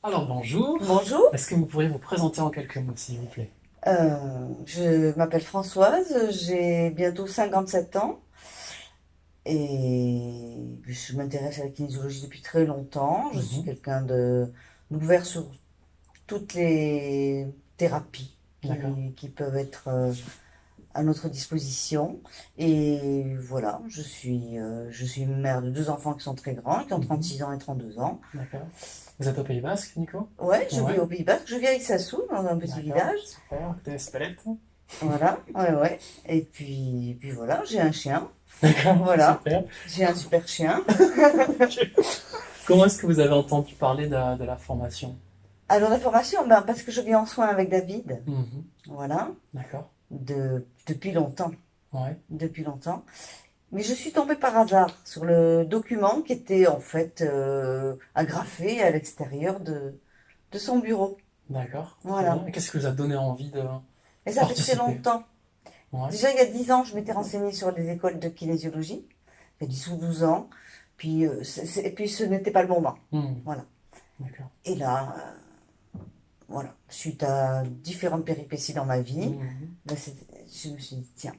Alors bonjour, Bonjour, est-ce que vous pourriez vous présenter en quelques mots s'il vous plaît? je m'appelle Françoise, j'ai bientôt 57 ans et je m'intéresse à la kinésiologie depuis très longtemps. Je suis Mhm. quelqu'un d'ouvert sur toutes les thérapies D'accord. qui peuvent être à notre disposition. Et voilà, je suis mère de deux enfants qui sont très grands, qui ont Mhm. 36 ans et 32 ans. D'accord. Vous êtes au Pays Basque, Nico? Ouais, je vis Ouais, au Pays Basque, je vis à Issassoul, dans un petit d'accord, village. super. Côté Espelette. Voilà, ouais, ouais. Et puis voilà, j'ai un chien. D'accord, Voilà, super. j'ai un super chien. Comment est-ce que vous avez entendu parler de la formation? Alors la formation, ben, parce que je viens en soin avec David, Mhm. voilà, D'accord. depuis longtemps, Ouais, depuis longtemps. Mais je suis tombée par hasard sur le document qui était en fait agrafé à l'extérieur de son bureau. d'accord, très Voilà. bien. Et qu'est-ce qui vous a donné envie de Et ça fait très participer? longtemps. Ouais, Déjà il y a 10 ans, je m'étais renseignée sur les écoles de kinésiologie. Il y a 10 ou 12 ans. Puis, et puis ce n'était pas le moment. Mhm. Voilà. D'accord. Et là, voilà, suite à différentes péripéties dans ma vie, Mhm. ben, je me suis dit, tiens,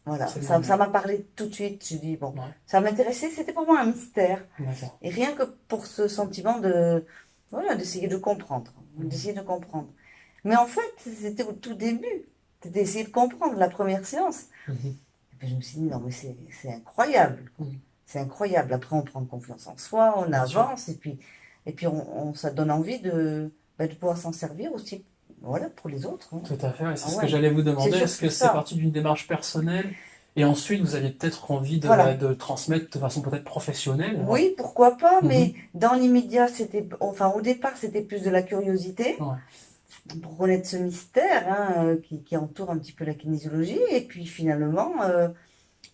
voilà, C'est le ça moment. m'a parlé tout de suite. Je dis, bon, Ouais, ça m'intéressait, c'était pour moi un mystère. d'accord. Et rien que pour ce sentiment de, voilà, d'essayer de comprendre, Mhm. d'essayer de comprendre. Mais en fait, c'était au tout début, c'était d'essayer de comprendre la première séance. Mhm. Et puis je me suis dit, non, mais c'est incroyable, quoi. Mhm. C'est incroyable. Après, on prend confiance en soi, on Bien sûr. avance, et puis ça donne envie de pouvoir s'en servir aussi, voilà, pour les autres, hein. Tout à fait, ouais, c'est Ah ce que ouais, j'allais vous c'est demander. Est-ce surtout que c'est ça. parti d'une démarche personnelle et ensuite vous aviez peut-être envie Voilà. de transmettre de façon peut-être professionnelle? Ouais. Oui, pourquoi pas, Mhm. mais dans l'immédiat, enfin, au départ, c'était plus de la curiosité Ouais, pour connaître ce mystère hein, qui entoure un petit peu la kinésiologie. Et puis finalement,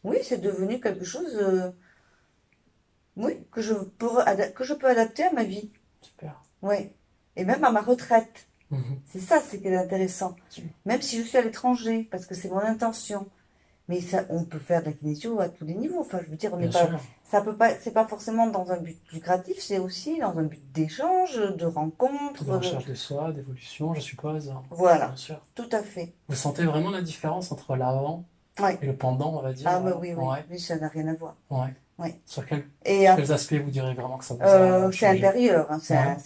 oui, c'est devenu quelque chose, oui, que je peux adapter à ma vie. super. Oui. Et même à ma retraite. Mhm. C'est ça, c'est qui est intéressant. Su- Même si je suis à l'étranger, parce que c'est mon intention. Mais ça, on peut faire de la kinésio à tous les niveaux. Enfin, je veux dire, on n'est Bien pas, sûr, ça peut pas, c'est pas forcément dans un but lucratif, c'est aussi dans un but d'échange, de de rencontre. recherche de soi, d'évolution, je suppose. Bien Voilà, sûr. tout à fait. Vous sentez vraiment la différence entre l'avant Ouais. et le pendant, on va dire? Ah, mais oui, oui, Ouais, oui, ça n'a rien à voir. ouais. Ouais. Et Sur quels aspects vous direz vraiment que ça vous a c'est changé? intérieur, hein,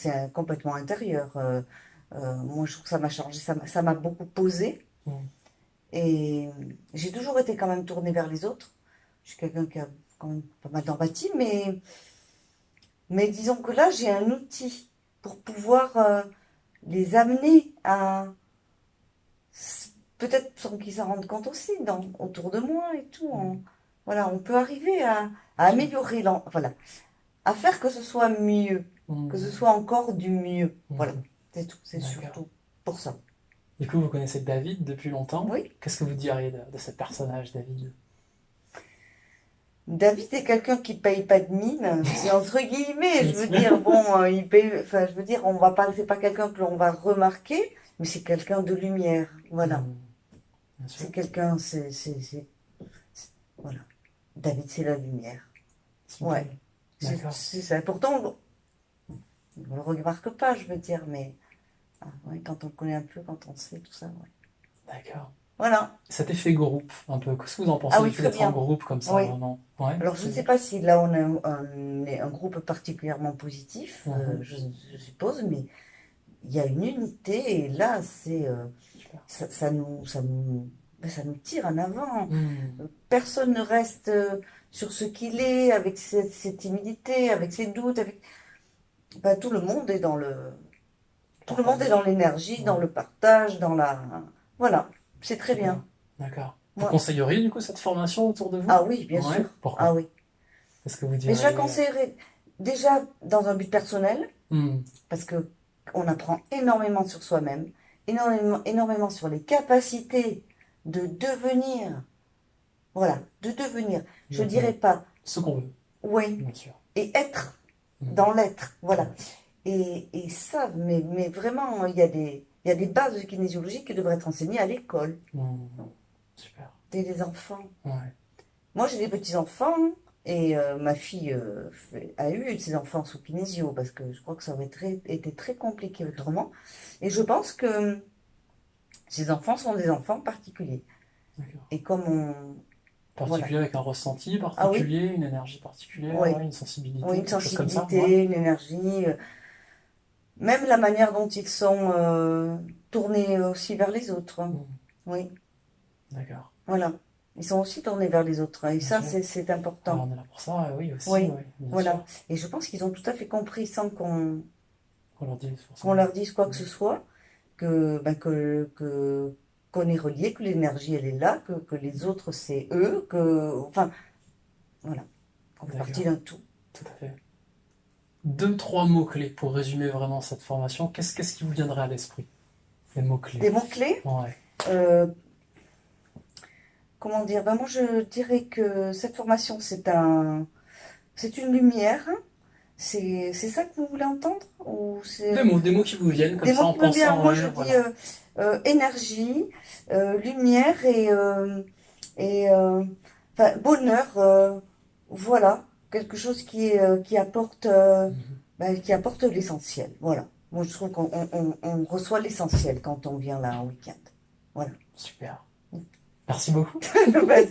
Ouais. complètement intérieur. Moi, je trouve que ça m'a changé, ça m'a beaucoup posé. Mhm. Et j'ai toujours été quand même tournée vers les autres. Je suis quelqu'un qui a quand même pas mal d'empathie, mais disons que là, j'ai un outil pour pouvoir les amener à, peut-être sans qu'ils s'en rendent compte aussi, autour de moi et tout. Mhm. Voilà, on peut arriver à Bien sûr. améliorer, voilà, à faire que ce soit mieux, que ce Mhm. soit encore du mieux. Voilà, Mhm. c'est tout, c'est D'accord. surtout pour ça. Du coup, vous connaissez David depuis longtemps. Oui, Qu'est-ce que vous diriez de ce personnage, David? David est quelqu'un qui paye pas de mine, c'est entre guillemets, Bien je veux sûr. dire, bon, il paye, enfin, je veux dire, on va pas, c'est pas quelqu'un que l'on va remarquer, mais c'est quelqu'un de lumière, voilà. Mhm. Bien sûr. C'est quelqu'un, voilà. David, c'est la lumière. Super. Ouais, D'accord. c'est ça. Pourtant, on le remarque pas, je veux dire, mais ouais, quand on le connaît un peu, quand on sait tout ça, ouais. D'accord. Voilà. Cet effet groupe, un peu. Qu'est-ce que vous en Ah pensez du oui, fait très d'être en bien. groupe comme ça, Oui. vraiment? Ouais, Alors, je ne sais pas si là on a un groupe particulièrement positif, Mhm. je suppose, mais il y a une unité et là, Super. ça nous tire en avant. Mhm. Personne ne reste sur ce qu'il est, avec ses timidités, avec ses doutes. Ben, tout le monde est Partage. dans l'énergie, dans Ouais. le partage, voilà, c'est très Super. bien. D'accord. Vous Moi, conseilleriez du coup cette formation autour de vous? ah oui, bien Ouais. sûr. Ah Pourquoi? oui. Est-ce que vous Mais je la diriez... conseillerais déjà dans un but personnel, Mhm. parce que on apprend énormément sur soi-même, énormément, énormément sur les capacités de devenir, voilà, de devenir. Je dirais Exactement. pas Ce qu'on veut, oui bien sûr. et être Mhm. dans l'être, voilà. Ouais. Et ça, mais vraiment, il y a des bases kinésiologiques qui devraient être enseignées à l'école, Mhm. Super. dès les enfants. Ouais. Moi, j'ai des petits-enfants Et ma fille a eu ses enfants sous kinésio parce que je crois que ça aurait été très compliqué autrement. Et je pense que ces enfants sont des enfants particuliers. D'accord. Et comme on... Voilà. Particulier avec un ressenti Ah oui, particulier, une énergie particulière, oui. ouais, une Oui, sensibilité, une quelque chose comme ça, ouais. sensibilité, une énergie. Même la manière dont ils sont tournés aussi vers les autres. Mm. Oui, D'accord. voilà. Ils sont aussi tournés vers les autres. Et ça, Ok. c'est Alors important. on est là pour ça, oui aussi, Oui, oui, bien voilà. sûr. Et je pense qu'ils ont tout à fait compris sans On leur dit qu'on forcément. leur dise quoi que Mm. ce soit, qu'on est relié, que l'énergie, elle est là, que les autres, c'est eux, enfin, voilà, qu'on fait partie D'accord, d'un tout. tout à fait. Deux, trois mots-clés pour résumer vraiment cette formation. Qu'est-ce qui vous viendrait à l'esprit? Des mots-clés. Des mots-clés, Ouais. euh, comment dire? Ben moi, je dirais que cette formation, c'est une lumière. C'est ça que vous voulez entendre? Ou c'est Des mots qui vous viennent comme des ça mots en qui me viennent? pensant, Moi, je ouais, dis voilà. énergie, lumière et enfin, bonheur. Voilà, quelque chose Mhm. qui apporte l'essentiel. Voilà. Moi, je trouve qu'on reçoit l'essentiel quand on vient là en week-end. Voilà. Super. Merci beaucoup. Ben, de rien.